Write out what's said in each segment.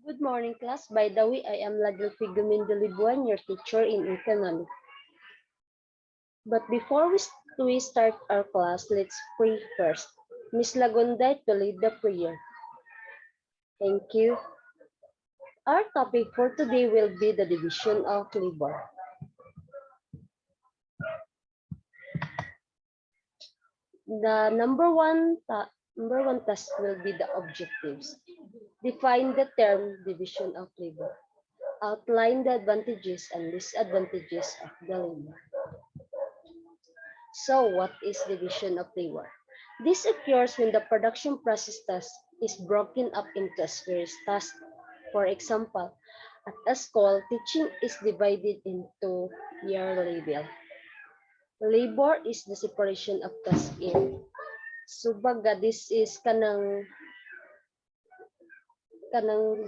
Good morning, class. By the way, I am Ladil Figumin Dilibuan, your teacher in economics. But before we start our class, let's pray first. Miss Lagunday to lead the prayer. Thank you. Our topic for today will be the division of labor. The number one task will be the objectives. Define the term division of labor. Outline the advantages and disadvantages of the labor. So, what is division of labor? This occurs when the production process task is broken up into various tasks. For example, at a school, teaching is divided into year label. Labor is the separation of task in. Subaga, this is kanang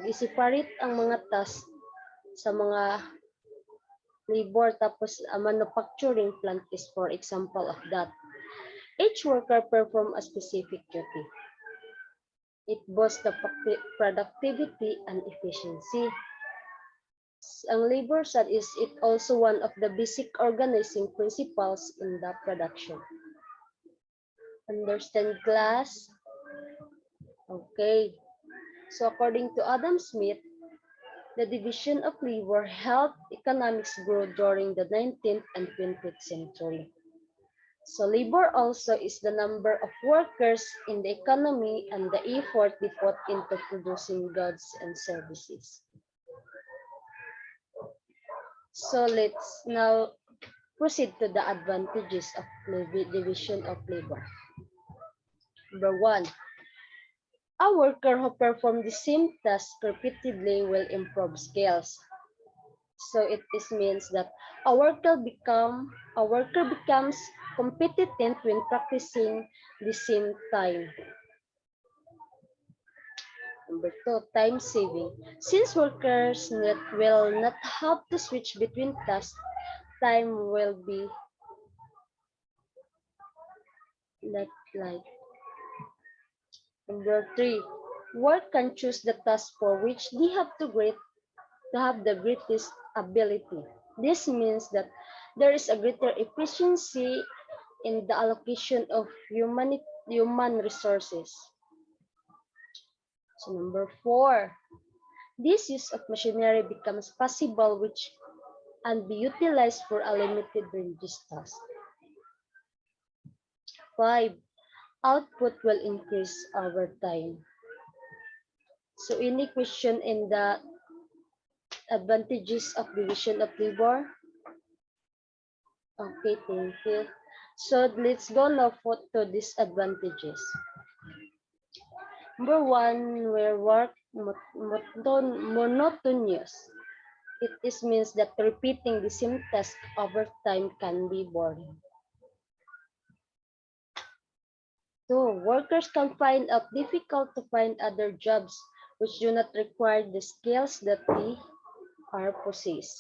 i-separate ang mga task sa mga labor tapos manufacturing plant is for example of that. Each worker perform a specific duty. It boosts the productivity and efficiency. Ang labor set is it also one of the basic organizing principles in the production. Understand, class? Okay. So according to Adam Smith, the division of labor helped economics grow during the 19th and 20th century. So labor also is the number of workers in the economy and the effort they put into producing goods and services. So let's now proceed to the advantages of division of labor. Number one, a worker who performs the same task repeatedly will improve skills. So it means that a worker becomes competent when practicing the same time. Number two, time saving. Since workers will not have to switch between tasks, time will be like. Number three, work can choose the task for which they have the greatest ability. This means that there is a greater efficiency in the allocation of human resources. So number four, this use of machinery becomes possible which and be utilized for a limited range task. 5. Output will increase over time. So any question in the advantages of division of labor? Okay, thank you. So let's go now to disadvantages. Number one, where work monotonous. It means that repeating the same task over time can be boring. 2. Workers can find it difficult to find other jobs which do not require the skills that they are possess.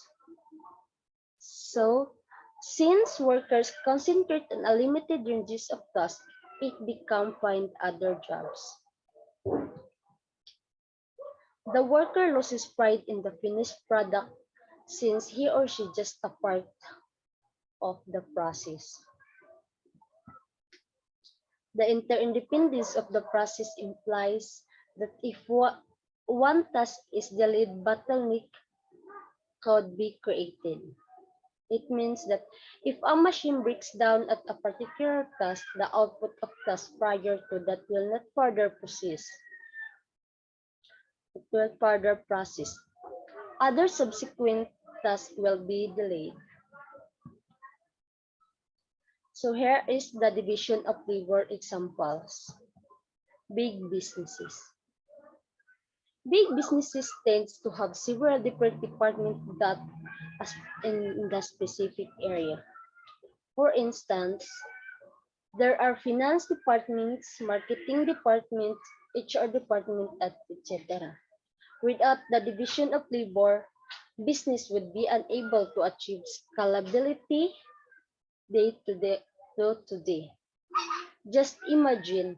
So, since workers concentrate on a limited ranges of tasks, it become find other jobs. The worker loses pride in the finished product since he or she just a part of the process. The interdependence of the process implies that if one task is delayed, bottleneck could be created. It means that if a machine breaks down at a particular task, the output of task prior to that will not further process. It will further process. Other subsequent tasks will be delayed. So here is the division of labor examples. Big businesses. Big businesses tends to have several different departments that in the specific area. For instance, there are finance departments, marketing departments, HR department, etc. Without the division of labor, business would be unable to achieve scalability day to day. Just imagine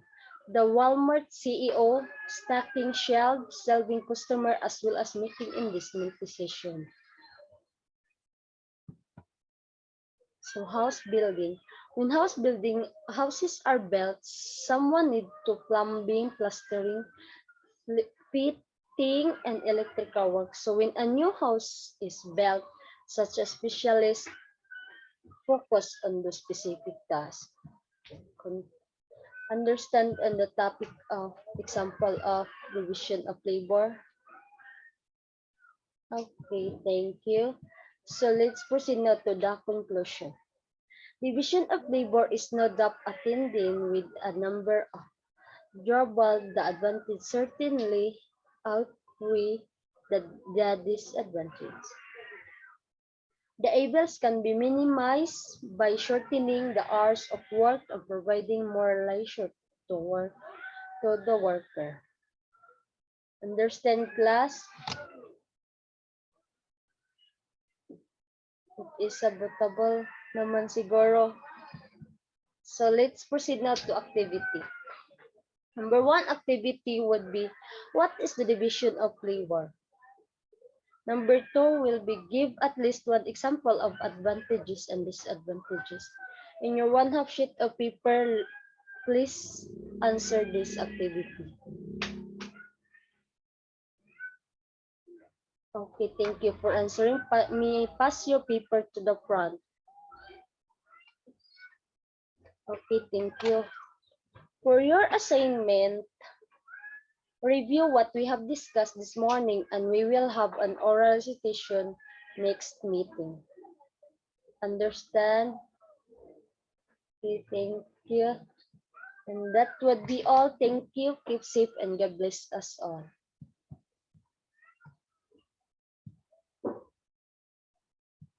The Walmart CEO stocking shelves, serving customer as well as making investment decision. So house building. When houses are built, someone need to plumbing, plastering, fitting, and electrical work. So when a new house is built, such a specialist focus on the specific task. Understand on the topic of example of division of labor. Okay, thank you. So let's proceed now to the conclusion. Division of labor is no doubt attending with a number of drawbacks. The advantage certainly outweigh the disadvantage. The evils can be minimized by shortening the hours of work and providing more leisure to work to the worker. Understand, class? It is sabotable naman siguro. So let's proceed now to activity. Number one activity would be, what is the division of labor? Number two will be, give at least one example of advantages and disadvantages. In your 1/2 sheet of paper, please answer this activity. Okay, thank you for answering. May I pass your paper to the front? Okay, thank you. For your assignment, review what we have discussed this morning, and we will have an oral recitation next meeting. Understand? Okay, thank you. And that would be all. Thank you. Keep safe and God bless us all.